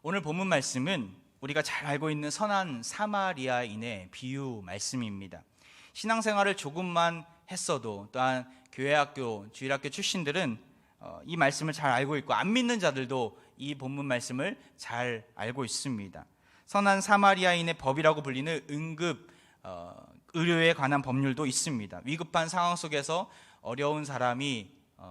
오늘 본문 말씀은 우리가 잘 알고 있는 선한 사마리아인의 비유 말씀입니다. 신앙생활을 조금만 했어도 또한 교회학교, 주일학교 출신들은 이 말씀을 잘 알고 있고 안 믿는 자들도 이 본문 말씀을 잘 알고 있습니다. 선한 사마리아인의 법이라고 불리는 응급 의료에 관한 법률도 있습니다. 위급한 상황 속에서 어려운 사람이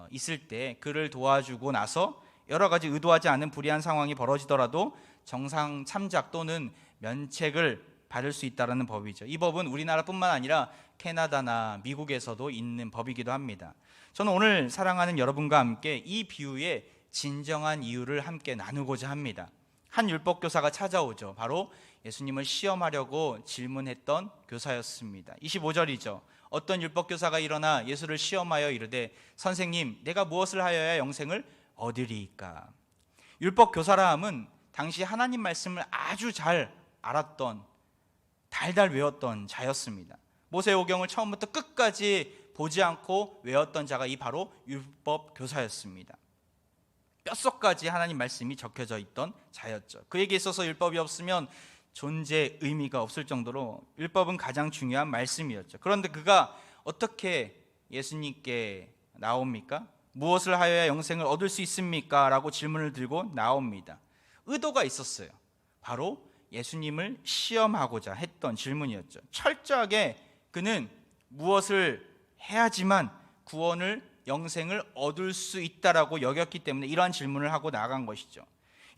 있을 때 그를 도와주고 나서 여러 가지 의도하지 않은 불의한 상황이 벌어지더라도 정상 참작 또는 면책을 받을 수 있다는 법이죠. 이 법은 우리나라뿐만 아니라 캐나다나 미국에서도 있는 법이기도 합니다. 저는 오늘 사랑하는 여러분과 함께 이 비유의 진정한 이유를 함께 나누고자 합니다. 한 율법교사가 찾아오죠. 바로 예수님을 시험하려고 질문했던 교사였습니다. 25절이죠. 어떤 율법교사가 일어나 예수를 시험하여 이르되 선생님, 내가 무엇을 하여야 영생을 얻으리이까? 율법교사라 함은 당시 하나님 말씀을 아주 잘 알았던, 달달 외웠던 자였습니다. 모세오경을 처음부터 끝까지 보지 않고 외웠던 자가 이 바로 율법교사였습니다. 뼛속까지 하나님 말씀이 적혀져 있던 자였죠. 그에게 있어서 율법이 없으면 존재 의미가 없을 정도로 율법은 가장 중요한 말씀이었죠. 그런데 그가 어떻게 예수님께 나옵니까? 무엇을 하여야 영생을 얻을 수 있습니까? 라고 질문을 들고 나옵니다. 의도가 있었어요. 바로 예수님을 시험하고자 했던 질문이었죠. 철저하게 그는 무엇을 해야지만 구원을, 영생을 얻을 수 있다라고 여겼기 때문에 이러한 질문을 하고 나간 것이죠.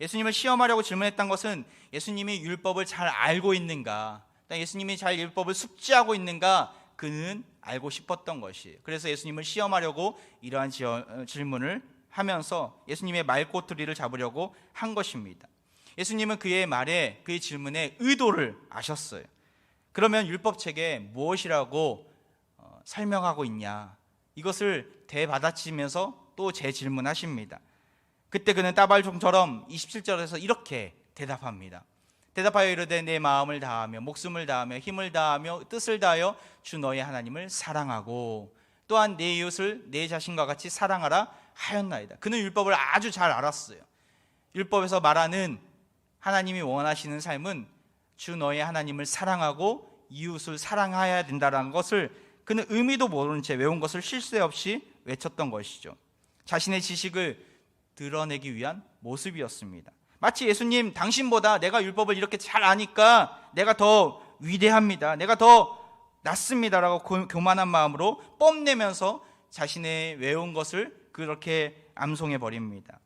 예수님을 시험하려고 질문했던 것은 예수님이 율법을 잘 알고 있는가, 예수님이 잘 율법을 숙지하고 있는가, 그는 알고 싶었던 것이에요. 그래서 예수님을 시험하려고 이러한 질문을 하면서 예수님의 말꼬투리를 잡으려고 한 것입니다. 예수님은 그의 말에, 그의 질문에 의도를 아셨어요. 그러면 율법책에 무엇이라고 설명하고 있냐, 이것을 되받아치면서 또 재질문하십니다. 그때 그는 따발종처럼 27절에서 이렇게 대답합니다. 대답하여 이르되 내 마음을 다하며 목숨을 다하며 힘을 다하며 뜻을 다하여 주 너의 하나님을 사랑하고 또한 내 이웃을 내 자신과 같이 사랑하라 하였나이다. 그는 율법을 아주 잘 알았어요. 율법에서 말하는 하나님이 원하시는 삶은 주 너의 하나님을 사랑하고 이웃을 사랑해야 된다는 것을 그는 의미도 모르는 채 외운 것을 쉴 새 없이 외쳤던 것이죠. 자신의 지식을 드러내기 위한 모습이었습니다. 마치 예수님, 당신보다 내가 율법을 이렇게 잘 아니까 내가 더 위대합니다, 내가 더 낫습니다라고 교만한 마음으로 뽐내면서 자신의 외운 것을 그렇게 암송해 버립니다.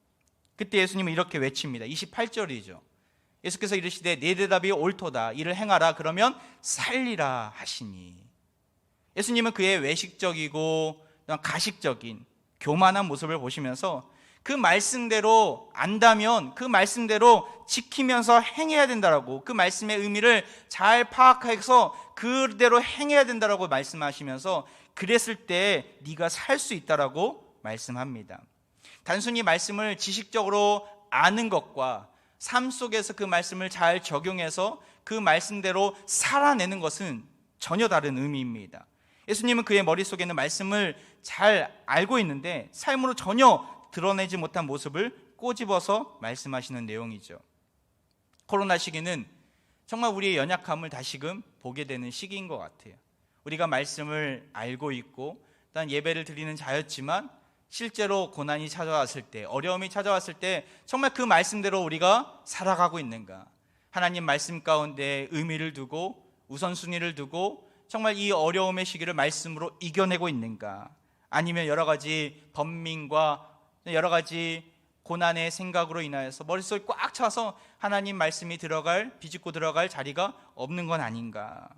그때 예수님은 이렇게 외칩니다. 28절이죠. 예수께서 이르시되 내 대답이 옳도다, 이를 행하라, 그러면 살리라 하시니. 예수님은 그의 외식적이고 가식적인 교만한 모습을 보시면서 그 말씀대로 안다면 그 말씀대로 지키면서 행해야 된다라고, 그 말씀의 의미를 잘 파악해서 그대로 행해야 된다라고 말씀하시면서 그랬을 때 네가 살 수 있다라고 말씀합니다. 단순히 말씀을 지식적으로 아는 것과 삶 속에서 그 말씀을 잘 적용해서 그 말씀대로 살아내는 것은 전혀 다른 의미입니다. 예수님은 그의 머릿속에는 말씀을 잘 알고 있는데 삶으로 전혀 드러내지 못한 모습을 꼬집어서 말씀하시는 내용이죠. 코로나 시기는 정말 우리의 연약함을 다시금 보게 되는 시기인 것 같아요. 우리가 말씀을 알고 있고 또한 예배를 드리는 자였지만 실제로 고난이 찾아왔을 때, 어려움이 찾아왔을 때 정말 그 말씀대로 우리가 살아가고 있는가, 하나님 말씀 가운데 의미를 두고 우선순위를 두고 정말 이 어려움의 시기를 말씀으로 이겨내고 있는가, 아니면 여러 가지 번민과 여러 가지 고난의 생각으로 인하여서 머릿속에 꽉 차서 하나님 말씀이 비집고 들어갈 자리가 없는 건 아닌가.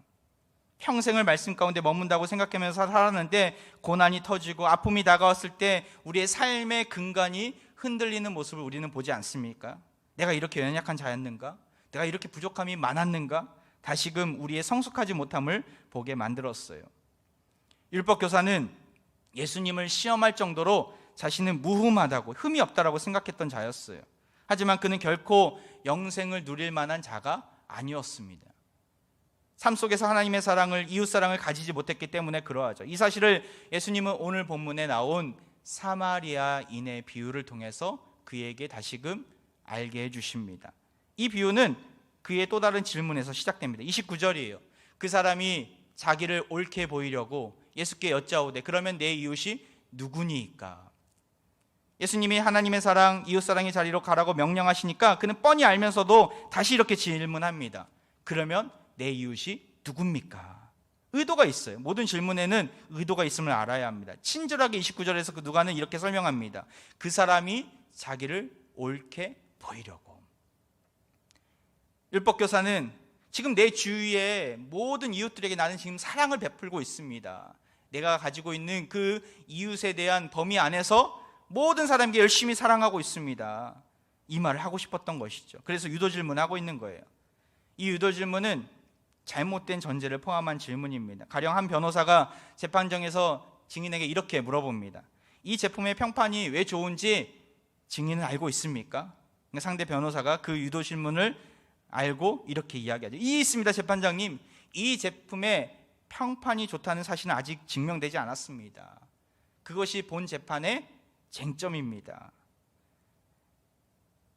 평생을 말씀 가운데 머문다고 생각하면서 살았는데 고난이 터지고 아픔이 다가왔을 때 우리의 삶의 근간이 흔들리는 모습을 우리는 보지 않습니까? 내가 이렇게 연약한 자였는가? 내가 이렇게 부족함이 많았는가? 다시금 우리의 성숙하지 못함을 보게 만들었어요. 율법교사는 예수님을 시험할 정도로 자신은 무흠하다고, 흠이 없다라고 생각했던 자였어요. 하지만 그는 결코 영생을 누릴 만한 자가 아니었습니다. 삶 속에서 하나님의 사랑을, 이웃 사랑을 가지지 못했기 때문에 그러하죠. 이 사실을 예수님은 오늘 본문에 나온 사마리아인의 비유를 통해서 그에게 다시금 알게 해주십니다. 이 비유는 그의 또 다른 질문에서 시작됩니다. 29절이에요. 그 사람이 자기를 옳게 보이려고 예수께 여짜오되 그러면 내 이웃이 누구니까? 예수님이 하나님의 사랑, 이웃사랑의 자리로 가라고 명령하시니까 그는 뻔히 알면서도 다시 이렇게 질문합니다. 그러면 내 이웃이 누굽니까? 의도가 있어요. 모든 질문에는 의도가 있음을 알아야 합니다. 친절하게 29절에서 그 누가는 이렇게 설명합니다. 그 사람이 자기를 옳게 보이려고. 율법교사는 지금 내 주위의 모든 이웃들에게 나는 지금 사랑을 베풀고 있습니다. 내가 가지고 있는 그 이웃에 대한 범위 안에서 모든 사람에게 열심히 사랑하고 있습니다. 이 말을 하고 싶었던 것이죠. 그래서 유도 질문하고 있는 거예요. 이 유도 질문은 잘못된 전제를 포함한 질문입니다. 가령 한 변호사가 재판정에서 증인에게 이렇게 물어봅니다. 이 제품의 평판이 왜 좋은지 증인은 알고 있습니까? 상대 변호사가 그 유도 질문을 알고 이렇게 이야기하죠. 이 있습니다, 재판장님. 이 제품의 평판이 좋다는 사실은 아직 증명되지 않았습니다. 그것이 본 재판의 쟁점입니다.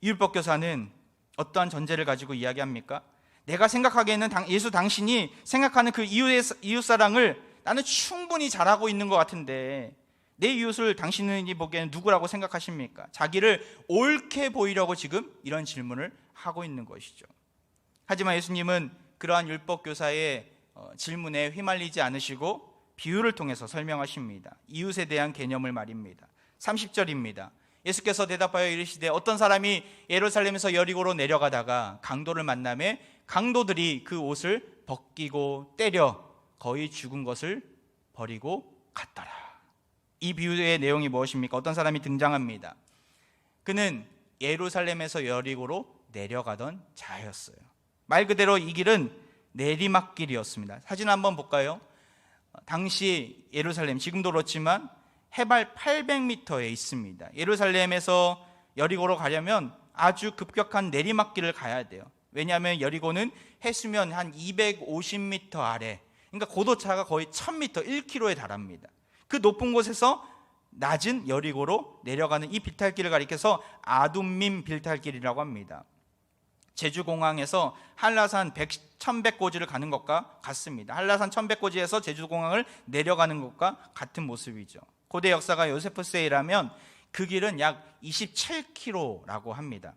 율법교사는 어떠한 전제를 가지고 이야기합니까? 내가 생각하기에는 예수 당신이 생각하는 그 이웃사랑을 나는 충분히 잘하고 있는 것 같은데 내 이웃을 당신이 보기에는 누구라고 생각하십니까? 자기를 옳게 보이려고 지금 이런 질문을 하고 있는 것이죠. 하지만 예수님은 그러한 율법교사의 질문에 휘말리지 않으시고 비유를 통해서 설명하십니다. 이웃에 대한 개념을 말입니다. 30절입니다. 예수께서 대답하여 이르시되 어떤 사람이 예루살렘에서 여리고로 내려가다가 강도를 만나매 강도들이 그 옷을 벗기고 때려 거의 죽은 것을 버리고 갔더라. 이 비유의 내용이 무엇입니까? 어떤 사람이 등장합니다. 그는 예루살렘에서 여리고로 내려가던 자였어요. 말 그대로 이 길은 내리막길이었습니다. 사진 한번 볼까요? 당시 예루살렘, 지금도 그렇지만 해발 800m에 있습니다. 예루살렘에서 여리고로 가려면 아주 급격한 내리막길을 가야 돼요. 왜냐하면 여리고는 해수면 한 250m 아래, 그러니까 고도차가 거의 1000m, 1km에 달합니다. 그 높은 곳에서 낮은 여리고로 내려가는 이 비탈길을 가리켜서 아둠밈 비탈길이라고 합니다. 제주공항에서 한라산 1100고지를 가는 것과 같습니다. 한라산 1100고지에서 제주공항을 내려가는 것과 같은 모습이죠. 고대 역사가 요세푸스에이라면 그 길은 약 27km라고 합니다.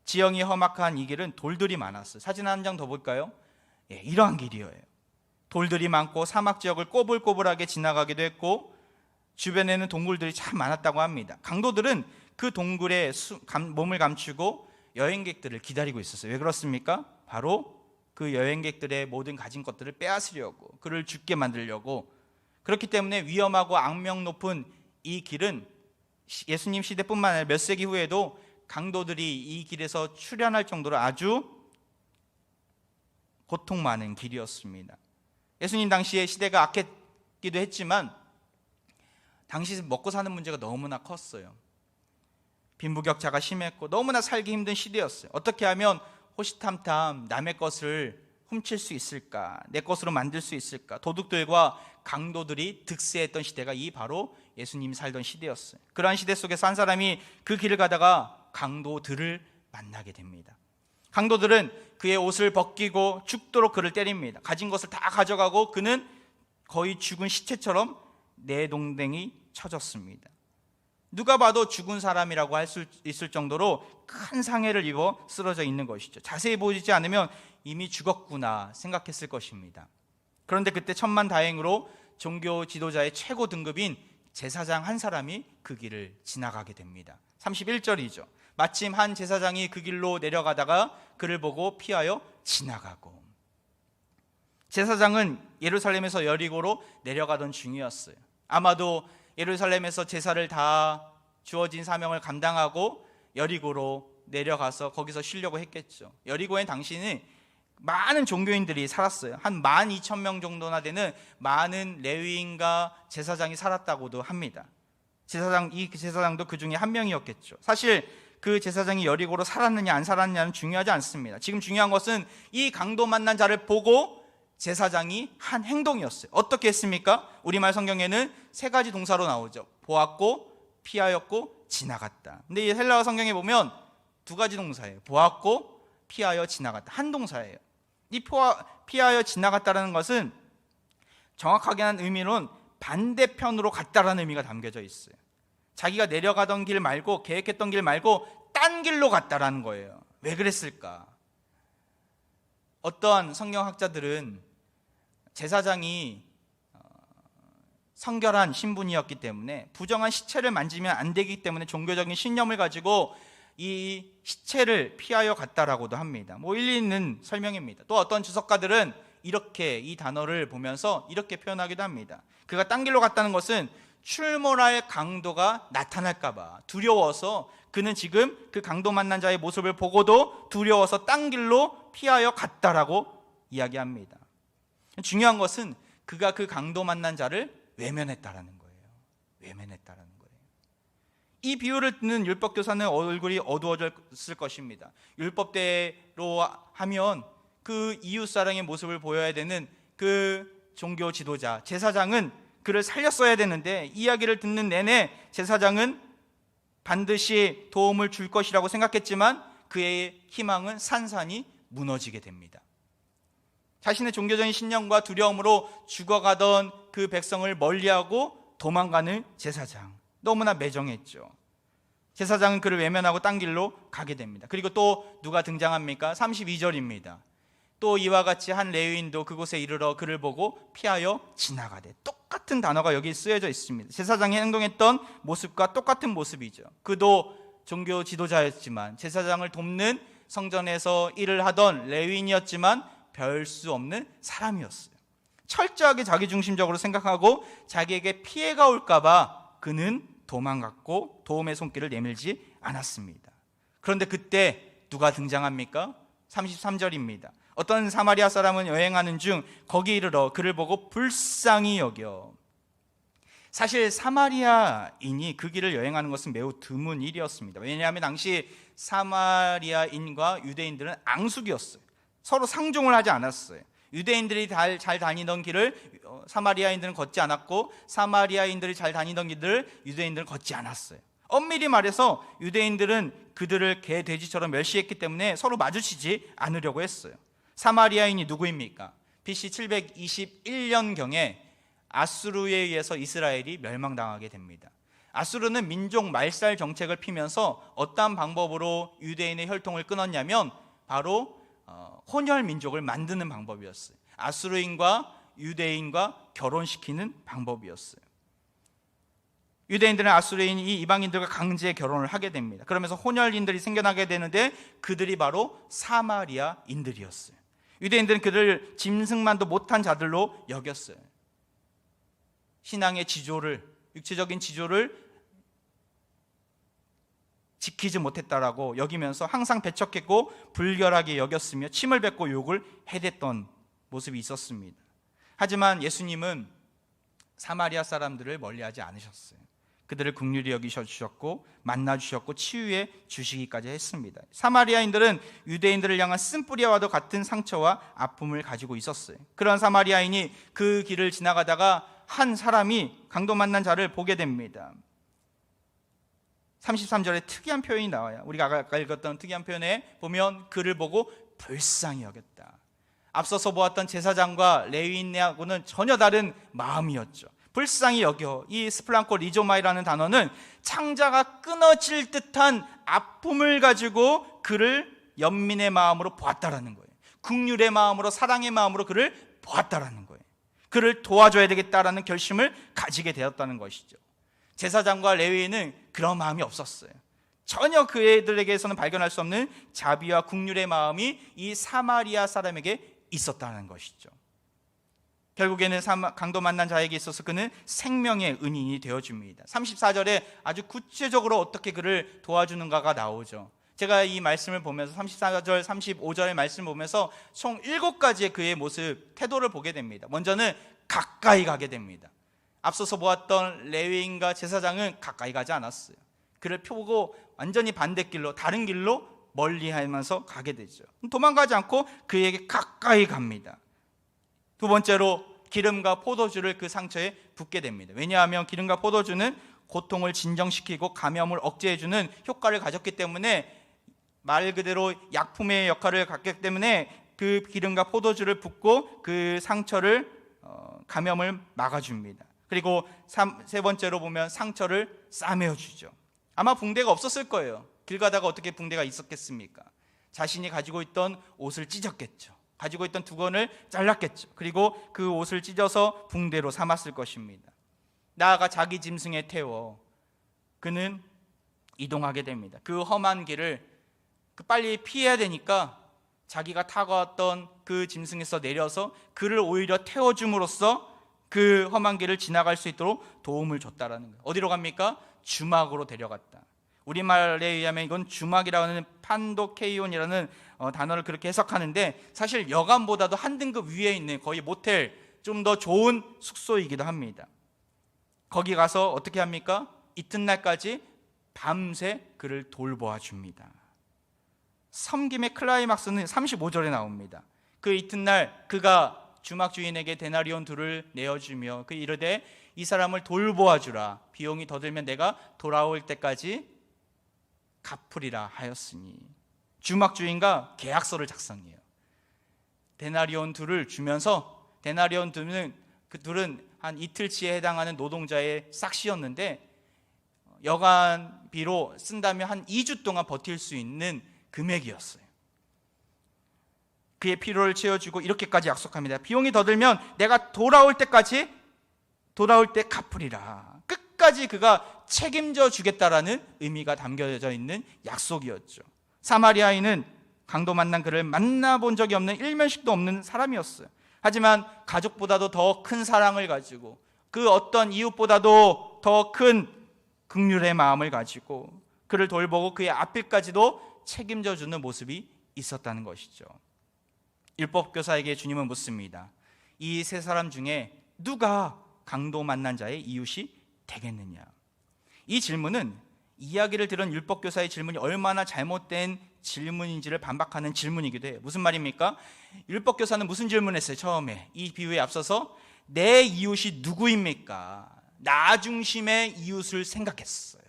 지형이 험악한 이 길은 돌들이 많았어요. 사진 한 장 더 볼까요? 이러한 길이에요. 돌들이 많고 사막 지역을 꼬불꼬불하게 지나가기도 했고 주변에는 동굴들이 참 많았다고 합니다. 강도들은 그 동굴에 몸을 감추고 여행객들을 기다리고 있었어요. 왜 그렇습니까? 바로 그 여행객들의 모든 가진 것들을 빼앗으려고, 그를 죽게 만들려고. 그렇기 때문에 위험하고 악명 높은 이 길은 예수님 시대뿐만 아니라 몇 세기 후에도 강도들이 이 길에서 출현할 정도로 아주 고통 많은 길이었습니다. 예수님 당시에 시대가 악했기도 했지만 당시 먹고 사는 문제가 너무나 컸어요. 빈부격차가 심했고 너무나 살기 힘든 시대였어요. 어떻게 하면 호시탐탐 남의 것을 훔칠 수 있을까, 내 것으로 만들 수 있을까. 도둑들과 강도들이 득세했던 시대가 이 바로 예수님이 살던 시대였어요. 그러한 시대 속에서 한 사람이 그 길을 가다가 강도들을 만나게 됩니다. 강도들은 그의 옷을 벗기고 죽도록 그를 때립니다. 가진 것을 다 가져가고 그는 거의 죽은 시체처럼 내동댕이 쳐졌습니다. 누가 봐도 죽은 사람이라고 할 수 있을 정도로 큰 상해를 입어 쓰러져 있는 것이죠. 자세히 보지 않으면 이미 죽었구나 생각했을 것입니다. 그런데 그때 천만다행으로 종교 지도자의 최고 등급인 제사장 한 사람이 그 길을 지나가게 됩니다. 31절이죠. 마침 한 제사장이 그 길로 내려가다가 그를 보고 피하여 지나가고. 제사장은 예루살렘에서 여리고로 내려가던 중이었어요. 아마도 예루살렘에서 제사를 다 주어진 사명을 감당하고 여리고로 내려가서 거기서 쉬려고 했겠죠. 여리고엔 당시는 많은 종교인들이 살았어요. 한 12,000명 정도나 되는 많은 레위인과 제사장이 살았다고도 합니다. 이 제사장도 그 중에 한 명이었겠죠. 사실 그 제사장이 여리고로 살았느냐 안 살았느냐는 중요하지 않습니다. 지금 중요한 것은 이 강도 만난 자를 보고 제사장이 한 행동이었어요. 어떻게 했습니까? 우리말 성경에는 세 가지 동사로 나오죠. 보았고, 피하였고, 지나갔다. 근데 이 헬라어 성경에 보면 두 가지 동사예요. 보았고 피하여 지나갔다. 한 동사예요. 이 피하여 지나갔다라는 것은 정확하게 한 의미로는 반대편으로 갔다라는 의미가 담겨져 있어요. 자기가 내려가던 길 말고, 계획했던 길 말고 딴 길로 갔다라는 거예요. 왜 그랬을까? 어떠한 성경학자들은 제사장이 성결한 신분이었기 때문에 부정한 시체를 만지면 안 되기 때문에 종교적인 신념을 가지고 이 시체를 피하여 갔다라고도 합니다. 일리 있는 설명입니다. 또 어떤 주석가들은 이렇게 이 단어를 보면서 이렇게 표현하기도 합니다. 그가 딴 길로 갔다는 것은 출몰할 강도가 나타날까 봐 두려워서, 그는 지금 그 강도 만난 자의 모습을 보고도 두려워서 딴 길로 피하여 갔다라고 이야기합니다. 중요한 것은 그가 그 강도 만난 자를 외면했다라는 거예요. 외면했다라는 거예요. 이 비유를 듣는 율법교사는 얼굴이 어두워졌을 것입니다. 율법대로 하면 그 이웃사랑의 모습을 보여야 되는 그 종교 지도자, 제사장은 그를 살렸어야 되는데, 이야기를 듣는 내내 제사장은 반드시 도움을 줄 것이라고 생각했지만 그의 희망은 산산이 무너지게 됩니다. 자신의 종교적인 신념과 두려움으로 죽어가던 그 백성을 멀리하고 도망가는 제사장, 너무나 매정했죠. 제사장은 그를 외면하고 딴 길로 가게 됩니다. 그리고 또 누가 등장합니까? 32절입니다. 또 이와 같이 한 레위인도 그곳에 이르러 그를 보고 피하여 지나가되. 똑같은 단어가 여기 쓰여져 있습니다. 제사장이 행동했던 모습과 똑같은 모습이죠. 그도 종교 지도자였지만, 제사장을 돕는 성전에서 일을 하던 레위인이었지만 별 수 없는 사람이었어요. 철저하게 자기중심적으로 생각하고 자기에게 피해가 올까 봐 그는 도망갔고 도움의 손길을 내밀지 않았습니다. 그런데 그때 누가 등장합니까? 33절입니다. 어떤 사마리아 사람은 여행하는 중 거기 이르러 그를 보고 불쌍히 여겨. 사실 사마리아인이 그 길을 여행하는 것은 매우 드문 일이었습니다. 왜냐하면 당시 사마리아인과 유대인들은 앙숙이었어요. 서로 상종을 하지 않았어요. 유대인들이 잘 다니던 길을 사마리아인들은 걷지 않았고, 사마리아인들이 잘 다니던 길을 유대인들은 걷지 않았어요. 엄밀히 말해서 유대인들은 그들을 개, 돼지처럼 멸시했기 때문에 서로 마주치지 않으려고 했어요. 사마리아인이 누구입니까? BC 721년경에 아수르에 의해서 이스라엘이 멸망당하게 됩니다. 아수르는 민족 말살 정책을 피면서 어떠한 방법으로 유대인의 혈통을 끊었냐면 바로 혼혈 민족을 만드는 방법이었어요. 아수르인과 유대인과 결혼시키는 방법이었어요. 유대인들은 아수르인 이 이방인들과 강제 결혼을 하게 됩니다. 그러면서 혼혈인들이 생겨나게 되는데 그들이 바로 사마리아인들이었어요. 유대인들은 그들을 짐승만도 못한 자들로 여겼어요. 신앙의 지조를, 육체적인 지조를 지키지 못했다라고 여기면서 항상 배척했고 불결하게 여겼으며 침을 뱉고 욕을 해댔던 모습이 있었습니다. 하지만 예수님은 사마리아 사람들을 멀리하지 않으셨어요. 그들을 긍휼히 여기셔주셨고 만나주셨고 치유해 주시기까지 했습니다. 사마리아인들은 유대인들을 향한 쓴뿌리와도 같은 상처와 아픔을 가지고 있었어요. 그런 사마리아인이 그 길을 지나가다가 한 사람이 강도 만난 자를 보게 됩니다. 33절에 특이한 표현이 나와요. 우리가 아까 읽었던 특이한 표현에 보면 그를 보고 불쌍히 여겼다. 앞서서 보았던 제사장과 레위인하고는 전혀 다른 마음이었죠. 불쌍히 여겨. 이 스플랑코 리조마이라는 단어는 창자가 끊어질 듯한 아픔을 가지고 그를 연민의 마음으로 보았다라는 거예요. 긍휼의 마음으로, 사랑의 마음으로 그를 보았다라는 거예요. 그를 도와줘야 되겠다라는 결심을 가지게 되었다는 것이죠. 제사장과 레위인은 그런 마음이 없었어요. 전혀 그들에게서는 발견할 수 없는 자비와 긍휼의 마음이 이 사마리아 사람에게 있었다는 것이죠. 결국에는 강도 만난 자에게 있어서 그는 생명의 은인이 되어줍니다. 34절에 아주 구체적으로 어떻게 그를 도와주는가가 나오죠. 제가 이 말씀을 보면서 34절, 35절의 말씀을 보면서 총 7가지의 그의 모습, 태도를 보게 됩니다. 먼저는 가까이 가게 됩니다. 앞서서 보았던 레위인과 제사장은 가까이 가지 않았어요. 그를 보고 완전히 반대길로, 다른 길로 멀리하면서 가게 되죠. 도망가지 않고 그에게 가까이 갑니다. 두 번째로 기름과 포도주를 그 상처에 붓게 됩니다. 왜냐하면 기름과 포도주는 고통을 진정시키고 감염을 억제해주는 효과를 가졌기 때문에 말 그대로 약품의 역할을 갖기 때문에 그 기름과 포도주를 붓고 그 상처를 감염을 막아줍니다. 그리고 세 번째로 보면 상처를 싸매어주죠. 아마 붕대가 없었을 거예요. 길 가다가 어떻게 붕대가 있었겠습니까? 자신이 가지고 있던 옷을 찢었겠죠. 가지고 있던 두건을 잘랐겠죠. 그리고 그 옷을 찢어서 붕대로 삼았을 것입니다. 나아가 자기 짐승에 태워 그는 이동하게 됩니다. 그 험한 길을 빨리 피해야 되니까 자기가 타고 왔던 그 짐승에서 내려서 그를 오히려 태워줌으로써 그 험한 길을 지나갈 수 있도록 도움을 줬다라는 거예요. 어디로 갑니까? 주막으로 데려갔다. 우리말에 의하면 이건 주막이라고 하는 판도케이온이라는 단어를 그렇게 해석하는데, 사실 여관보다도 한 등급 위에 있는 거의 모텔, 좀 더 좋은 숙소이기도 합니다. 거기 가서 어떻게 합니까? 이튿날까지 밤새 그를 돌보아 줍니다. 섬김의 클라이막스는 35절에 나옵니다. 그 이튿날 그가 주막 주인에게 데나리온 둘을 내어주며 그 이르되 이 사람을 돌보아 주라. 비용이 더 들면 내가 돌아올 때까지 갚으리라 하였으니. 주막 주인과 계약서를 작성해요. 데나리온 둘을 주면서, 데나리온 둘은 그 둘은 한 이틀치에 해당하는 노동자의 싹시였는데 여간비로 쓴다면 한 2주 동안 버틸 수 있는 금액이었어요. 그의 필요를 채워주고 이렇게까지 약속합니다. 비용이 더 들면 내가 돌아올 때 갚으리라. 끝까지 그가 책임져 주겠다라는 의미가 담겨져 있는 약속이었죠. 사마리아인은 강도 만난 그를 만나본 적이 없는, 일면식도 없는 사람이었어요. 하지만 가족보다도 더 큰 사랑을 가지고 그 어떤 이웃보다도 더 큰 긍휼의 마음을 가지고 그를 돌보고 그의 앞길까지도 책임져 주는 모습이 있었다는 것이죠. 율법교사에게 주님은 묻습니다. 이 세 사람 중에 누가 강도 만난 자의 이웃이 되겠느냐? 이 질문은 이야기를 들은 율법교사의 질문이 얼마나 잘못된 질문인지를 반박하는 질문이기도 해요. 무슨 말입니까? 율법교사는 무슨 질문했어요? 처음에 이 비유에 앞서서 내 이웃이 누구입니까? 나 중심의 이웃을 생각했어요.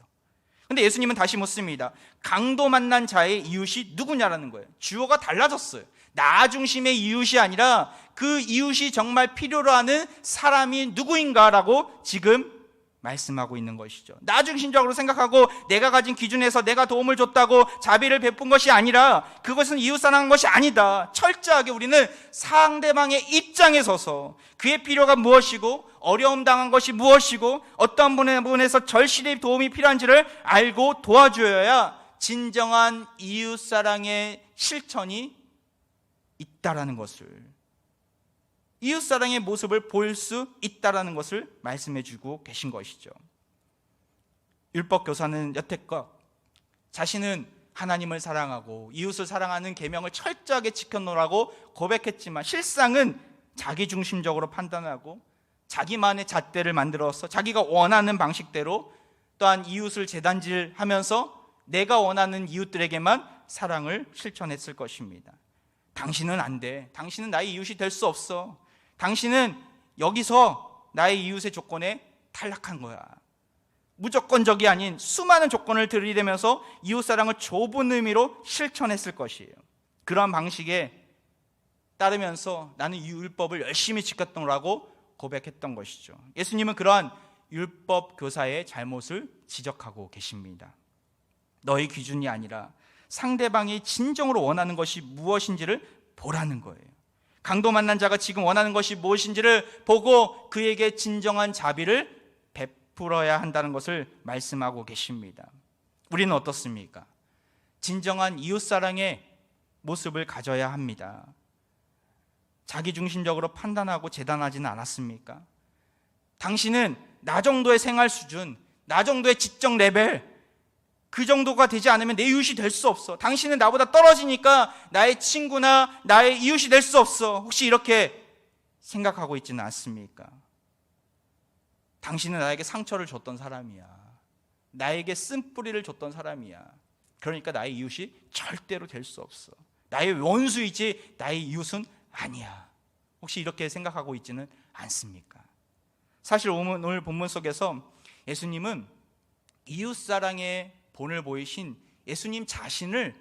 근데 예수님은 다시 묻습니다. 강도 만난 자의 이웃이 누구냐라는 거예요. 주어가 달라졌어요. 나 중심의 이웃이 아니라 그 이웃이 정말 필요로 하는 사람이 누구인가라고 지금 말씀하고 있는 것이죠. 나 중심적으로 생각하고 내가 가진 기준에서 내가 도움을 줬다고 자비를 베푼 것이 아니라 그것은 이웃 사랑한 것이 아니다. 철저하게 우리는 상대방의 입장에 서서 그의 필요가 무엇이고 어려움 당한 것이 무엇이고 어떤 부분에서 절실히 도움이 필요한지를 알고 도와줘야 진정한 이웃 사랑의 실천이 있다라는 것을, 이웃사랑의 모습을 볼 수 있다라는 것을 말씀해주고 계신 것이죠. 율법교사는 여태껏 자신은 하나님을 사랑하고 이웃을 사랑하는 계명을 철저하게 지켜놓으라고 고백했지만 실상은 자기중심적으로 판단하고 자기만의 잣대를 만들어서 자기가 원하는 방식대로 또한 이웃을 재단질하면서 내가 원하는 이웃들에게만 사랑을 실천했을 것입니다. 당신은 안 돼. 당신은 나의 이웃이 될 수 없어. 당신은 여기서 나의 이웃의 조건에 탈락한 거야. 무조건적이 아닌 수많은 조건을 들이대면서 이웃사랑을 좁은 의미로 실천했을 것이에요. 그러한 방식에 따르면서 나는 이 율법을 열심히 지켰더라고 고백했던 것이죠. 예수님은 그러한 율법 교사의 잘못을 지적하고 계십니다. 너의 기준이 아니라 상대방이 진정으로 원하는 것이 무엇인지를 보라는 거예요. 강도 만난 자가 지금 원하는 것이 무엇인지를 보고 그에게 진정한 자비를 베풀어야 한다는 것을 말씀하고 계십니다. 우리는 어떻습니까? 진정한 이웃사랑의 모습을 가져야 합니다. 자기중심적으로 판단하고 재단하지는 않았습니까? 당신은 나 정도의 생활 수준, 나 정도의 지적 레벨, 그 정도가 되지 않으면 내 이웃이 될 수 없어. 당신은 나보다 떨어지니까 나의 친구나 나의 이웃이 될 수 없어. 혹시 이렇게 생각하고 있지는 않습니까? 당신은 나에게 상처를 줬던 사람이야. 나에게 쓴뿌리를 줬던 사람이야. 그러니까 나의 이웃이 절대로 될 수 없어. 나의 원수이지 나의 이웃은 아니야. 혹시 이렇게 생각하고 있지는 않습니까? 사실 오늘 본문 속에서 예수님은 이웃사랑의 본을 보이신 예수님 자신을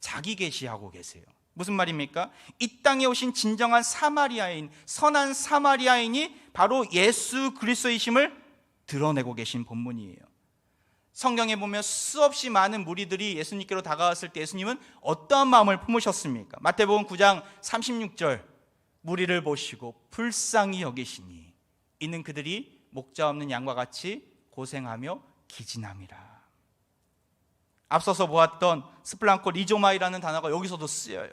자기 계시하고 계세요. 무슨 말입니까? 이 땅에 오신 진정한 사마리아인, 선한 사마리아인이 바로 예수 그리스도이심을 드러내고 계신 본문이에요. 성경에 보면 수없이 많은 무리들이 예수님께로 다가왔을 때 예수님은 어떠한 마음을 품으셨습니까? 마태복음 9장 36절, 무리를 보시고 불쌍히 여기시니 이는 그들이 목자 없는 양과 같이 고생하며 기진함이라. 앞서서 보았던 스플랑코 리조마이라는 단어가 여기서도 쓰여요.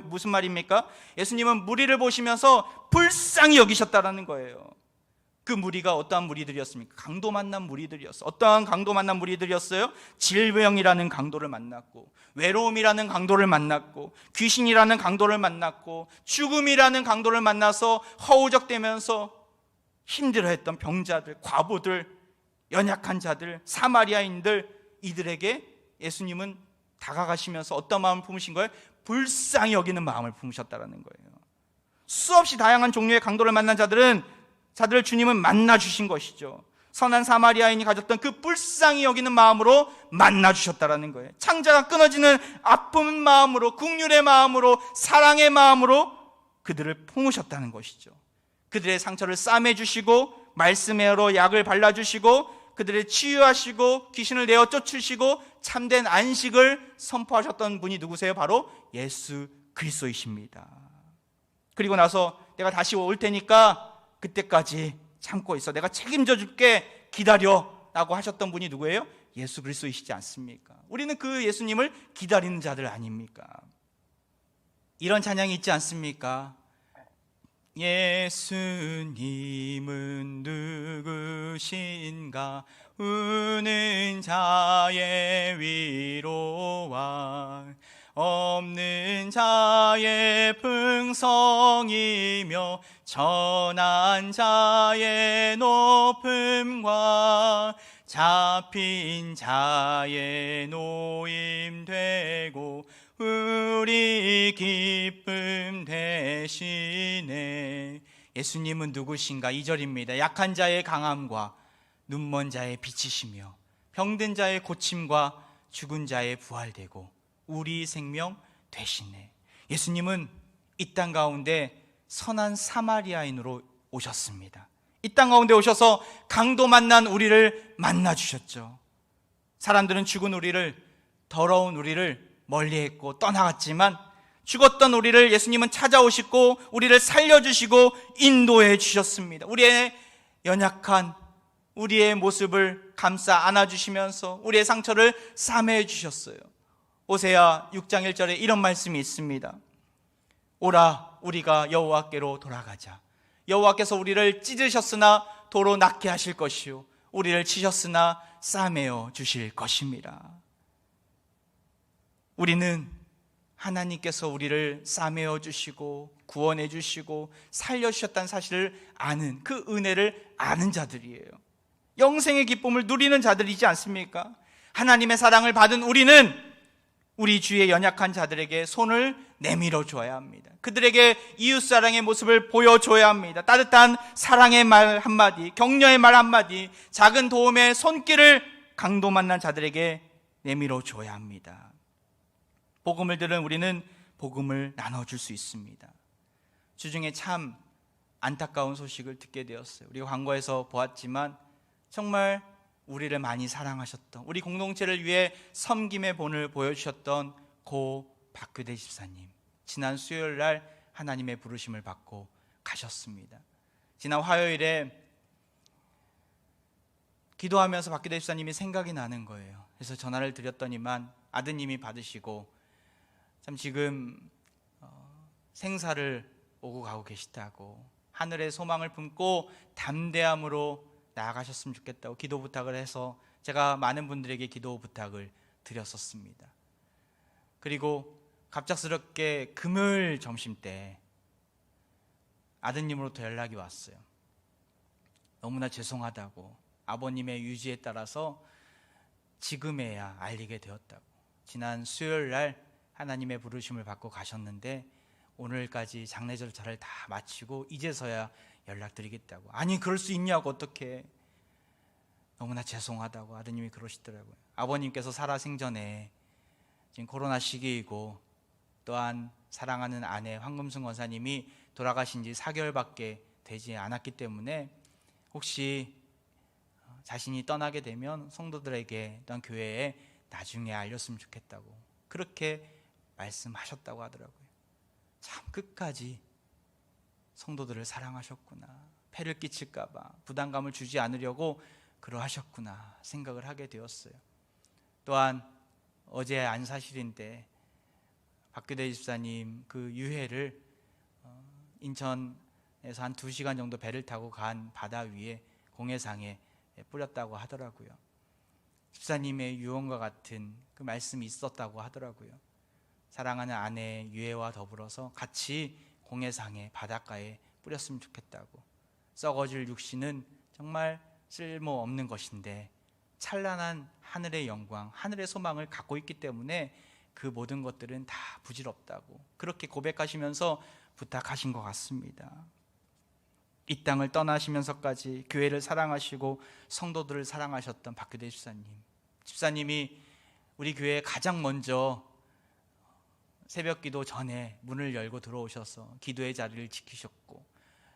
무슨 말입니까? 예수님은 무리를 보시면서 불쌍히 여기셨다라는 거예요. 그 무리가 어떠한 무리들이었습니까? 강도 만난 무리들이었어요. 어떠한 강도 만난 무리들이었어요? 질병이라는 강도를 만났고, 외로움이라는 강도를 만났고, 귀신이라는 강도를 만났고, 죽음이라는 강도를 만나서 허우적대면서 힘들어했던 병자들, 과부들, 연약한 자들, 사마리아인들, 이들에게 예수님은 다가가시면서 어떤 마음을 품으신 거예요? 불쌍히 여기는 마음을 품으셨다는 거예요. 수없이 다양한 종류의 강도를 만난 자들을 주님은 만나 주신 것이죠. 선한 사마리아인이 가졌던 그 불쌍히 여기는 마음으로 만나 주셨다는 거예요. 창자가 끊어지는 아픈 마음으로, 긍휼의 마음으로, 사랑의 마음으로 그들을 품으셨다는 것이죠. 그들의 상처를 싸매 주시고 말씀으로 약을 발라 주시고 그들을 치유하시고 귀신을 내어 쫓으시고 참된 안식을 선포하셨던 분이 누구세요? 바로 예수 그리스도이십니다. 그리고 나서 내가 다시 올 테니까 그때까지 참고 있어, 내가 책임져 줄게, 기다려 라고 하셨던 분이 누구예요? 예수 그리스도이시지 않습니까? 우리는 그 예수님을 기다리는 자들 아닙니까? 이런 찬양이 있지 않습니까? 예수님은 누구신가? 우는 자의 위로와 없는 자의 풍성이며 전한 자의 높음과 잡힌 자의 노임 되고 우리 기쁨 되시네. 예수님은 누구신가? 2절입니다. 약한 자의 강함과 눈먼 자의 빛이시며 병든 자의 고침과 죽은 자의 부활되고 우리 생명 되시네. 예수님은 이 땅 가운데 선한 사마리아인으로 오셨습니다. 이 땅 가운데 오셔서 강도 만난 우리를 만나 주셨죠. 사람들은 죽은 우리를, 더러운 우리를 멀리했고 떠나갔지만 죽었던 우리를 예수님은 찾아오시고 우리를 살려주시고 인도해 주셨습니다. 우리의 연약한 우리의 모습을 감싸 안아주시면서 우리의 상처를 싸매해 주셨어요. 호세아 6장 1절에 이런 말씀이 있습니다. 오라 우리가 여호와께로 돌아가자. 여호와께서 우리를 찢으셨으나 도로 낫게 하실 것이요 우리를 치셨으나 싸매어 주실 것입니다. 우리는 하나님께서 우리를 싸매어 주시고 구원해 주시고 살려주셨다는 사실을 아는, 그 은혜를 아는 자들이에요. 영생의 기쁨을 누리는 자들이지 않습니까? 하나님의 사랑을 받은 우리는 우리 주위의 연약한 자들에게 손을 내밀어 줘야 합니다. 그들에게 이웃사랑의 모습을 보여줘야 합니다. 따뜻한 사랑의 말 한마디, 격려의 말 한마디, 작은 도움의 손길을 강도 만난 자들에게 내밀어 줘야 합니다. 복음을 들은 우리는 복음을 나눠줄 수 있습니다. 주중에 참 안타까운 소식을 듣게 되었어요. 우리 광고에서 보았지만 정말 우리를 많이 사랑하셨던, 우리 공동체를 위해 섬김의 본을 보여주셨던 고 박규대 집사님, 지난 수요일 날 하나님의 부르심을 받고 가셨습니다. 지난 화요일에 기도하면서 박규대 집사님이 생각이 나는 거예요. 그래서 전화를 드렸더니만 아드님이 받으시고 참 지금 생사를 오고 가고 계시다고, 하늘의 소망을 품고 담대함으로 나아가셨으면 좋겠다고 기도 부탁을 해서 제가 많은 분들에게 기도 부탁을 드렸었습니다. 그리고 갑작스럽게 금요일 점심때 아드님으로부터 연락이 왔어요. 너무나 죄송하다고, 아버님의 유지에 따라서 지금에야 알리게 되었다고, 지난 수요일 날 하나님의 부르심을 받고 가셨는데 오늘까지 장례 절차를 다 마치고 이제서야 연락드리겠다고. 아니 그럴 수 있냐고, 어떻게, 너무나 죄송하다고 아드님이 그러시더라고요. 아버님께서 살아생전에 지금 코로나 시기이고 또한 사랑하는 아내 황금순 권사님이 돌아가신 지 4개월밖에 되지 않았기 때문에 혹시 자신이 떠나게 되면 성도들에게 또한 교회에 나중에 알렸으면 좋겠다고 그렇게 말씀하셨다고 하더라고요. 참 끝까지 성도들을 사랑하셨구나, 폐를 끼칠까 봐 부담감을 주지 않으려고 그러하셨구나 생각을 하게 되었어요. 또한 어제 안사실인데 박규대 집사님 그 유해를 인천에서 한 2시간 정도 배를 타고 간 바다 위에 공해상에 뿌렸다고 하더라고요. 집사님의 유언과 같은 그 말씀이 있었다고 하더라고요. 사랑하는 아내 유해와 더불어서 같이 공해상에 바닷가에 뿌렸으면 좋겠다고. 썩어질 육신은 정말 쓸모없는 것인데 찬란한 하늘의 영광, 하늘의 소망을 갖고 있기 때문에 그 모든 것들은 다 부질없다고 그렇게 고백하시면서 부탁하신 것 같습니다. 이 땅을 떠나시면서까지 교회를 사랑하시고 성도들을 사랑하셨던 박규대 집사님이 우리 교회에 가장 먼저 새벽 기도 전에 문을 열고 들어오셔서 기도의 자리를 지키셨고,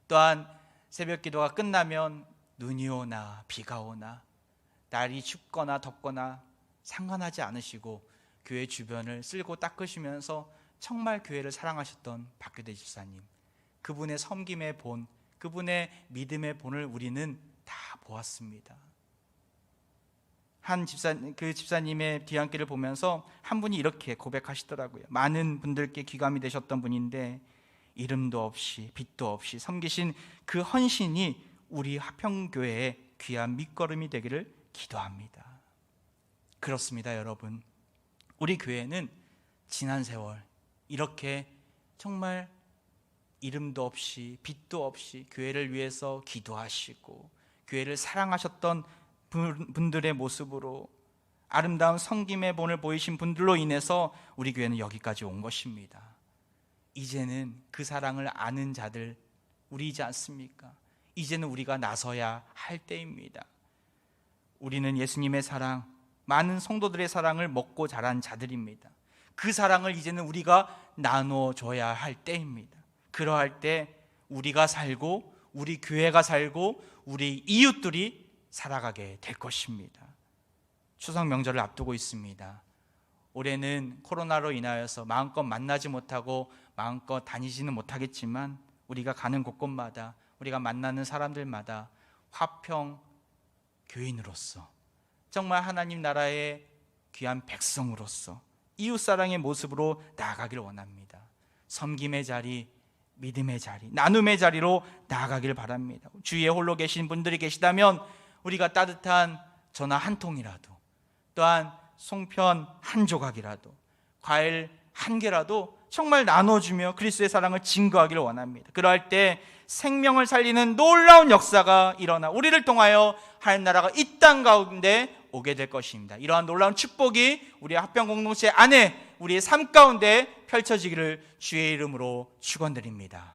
또한 새벽 기도가 끝나면 눈이 오나 비가 오나 날이 춥거나 덥거나 상관하지 않으시고 교회 주변을 쓸고 닦으시면서 정말 교회를 사랑하셨던 박규대 집사님, 그분의 섬김의 본, 그분의 믿음의 본을 우리는 다 보았습니다. 그 집사님의 뒤안길을 보면서 한 분이 이렇게 고백하시더라고요. 많은 분들께 귀감이 되셨던 분인데 이름도 없이 빛도 없이 섬기신 그 헌신이 우리 화평교회의 귀한 밑거름이 되기를 기도합니다. 그렇습니다, 여러분. 우리 교회는 지난 세월 이렇게 정말 이름도 없이 빛도 없이 교회를 위해서 기도하시고 교회를 사랑하셨던 분들의 모습으로 아름다운 섬김의 본을 보이신 분들로 인해서 우리 교회는 여기까지 온 것입니다. 이제는 그 사랑을 아는 자들 우리이지 않습니까? 이제는 우리가 나서야 할 때입니다. 우리는 예수님의 사랑, 많은 성도들의 사랑을 먹고 자란 자들입니다. 그 사랑을 이제는 우리가 나눠줘야 할 때입니다. 그러할 때 우리가 살고 우리 교회가 살고 우리 이웃들이 살아가게 될 것입니다. 추석 명절을 앞두고 있습니다. 올해는 코로나로 인하여서 마음껏 만나지 못하고 마음껏 다니지는 못하겠지만 우리가 가는 곳곳마다 우리가 만나는 사람들마다 화평 교인으로서 정말 하나님 나라의 귀한 백성으로서 이웃사랑의 모습으로 나아가길 원합니다. 섬김의 자리, 믿음의 자리, 나눔의 자리로 나아가길 바랍니다. 주위에 홀로 계신 분들이 계시다면 우리가 따뜻한 전화 한 통이라도, 또한 송편 한 조각이라도, 과일 한 개라도 정말 나눠주며 그리스도의 사랑을 증거하기를 원합니다. 그러할 때 생명을 살리는 놀라운 역사가 일어나 우리를 통하여 하나님 나라가 이 땅 가운데 오게 될 것입니다. 이러한 놀라운 축복이 우리의 화평 공동체 안에 우리의 삶 가운데 펼쳐지기를 주의 이름으로 축원드립니다.